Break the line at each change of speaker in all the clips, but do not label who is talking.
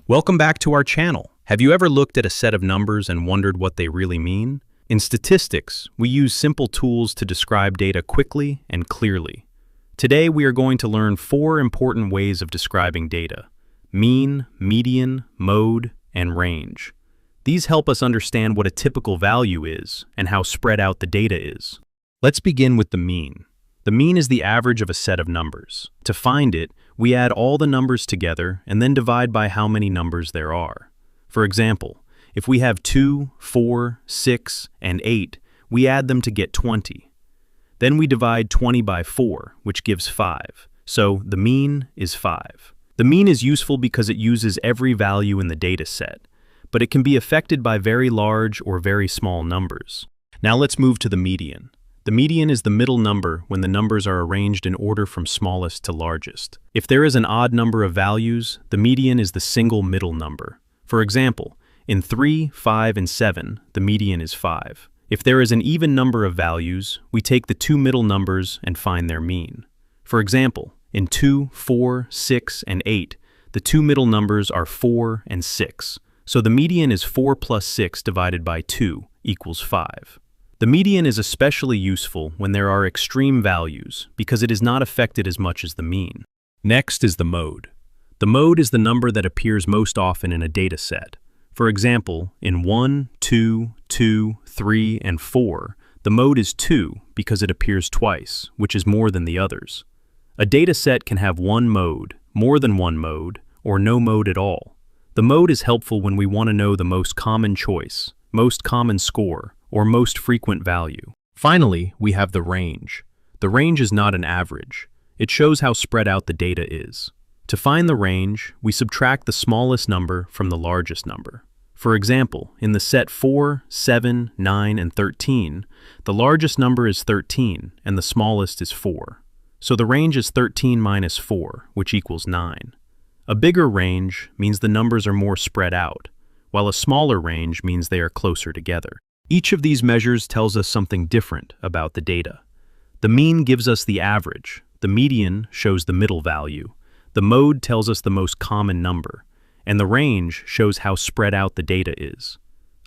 Welcome back to our channel. Have you ever looked at a set of numbers and wondered what they really mean? In statistics, we use simple tools to describe data quickly and clearly. Today, we are going to learn 4 important ways of describing data: mean, median, mode, and range. These help us understand what a typical value is and how spread out the data is. Let's begin with the mean. The mean is the average of a set of numbers. To find it, we add all the numbers together and then divide by how many numbers there are. For example, if we have 2, 4, 6, and 8, we add them to get 20. Then we divide 20 by 4, which gives 5. So the mean is 5. The mean is useful because it uses every value in the data set, but it can be affected by very large or very small numbers. Now let's move to the median. The median is the middle number when the numbers are arranged in order from smallest to largest. If there is an odd number of values, the median is the single middle number. For example, in 3, 5, and 7, the median is 5. If there is an even number of values, we take the 2 middle numbers and find their mean. For example, in 2, 4, 6, and 8, the 2 middle numbers are 4 and 6. So the median is 4 plus 6 divided by 2 equals 5. The median is especially useful when there are extreme values because it is not affected as much as the mean. Next is the mode. The mode is the number that appears most often in a data set. For example, in 1, 2, 2, 3, and 4, the mode is 2 because it appears twice, which is more than the others. A data set can have one mode, more than one mode, or no mode at all. The mode is helpful when we want to know the most common choice, most common score, or most frequent value. Finally, we have the range. The range is not an average. It shows how spread out the data is. To find the range, we subtract the smallest number from the largest number. For example, in the set 4, 7, 9, and 13, the largest number is 13 and the smallest is 4. So the range is 13 minus 4, which equals 9. A bigger range means the numbers are more spread out, while a smaller range means they are closer together. Each of these measures tells us something different about the data. The mean gives us the average, the median shows the middle value, the mode tells us the most common number, and the range shows how spread out the data is.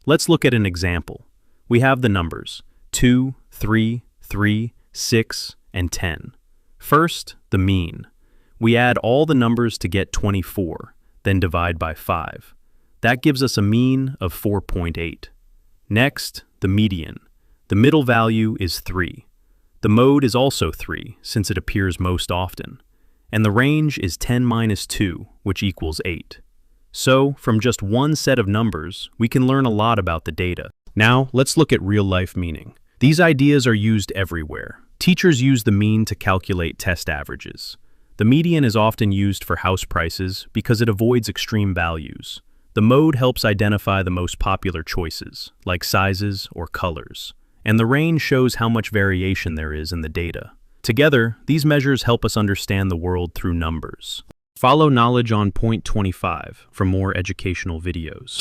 Let's look at an example. We have the numbers 2, 3, 3, 6, and 10. First, the mean. We add all the numbers to get 24, then divide by 5. That gives us a mean of 4.8. Next, the median. The middle value is 3. The mode is also 3, since it appears most often. And the range is 10 minus 2, which equals 8. So, from just one set of numbers, we can learn a lot about the data. Now, let's look at real-life meaning. These ideas are used everywhere. Teachers use the mean to calculate test averages. The median is often used for house prices because it avoids extreme values. The mode helps identify the most popular choices, like sizes or colors. And the range shows how much variation there is in the data. Together, these measures help us understand the world through numbers. Follow Knowledge on Point 25 for more educational videos.